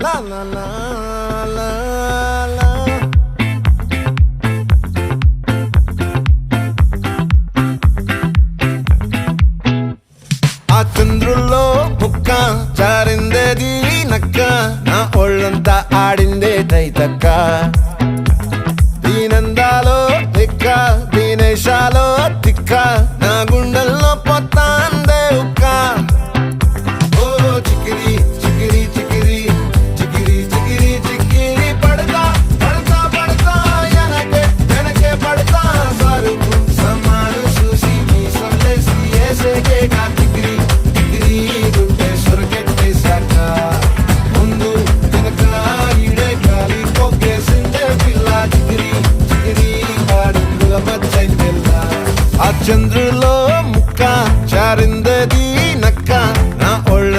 La la la la la. ఆ చంద్రుల్లో బుక్క జారిందేది నక్క నా ఒళ్ళంతా ఆడిందే తైతక్క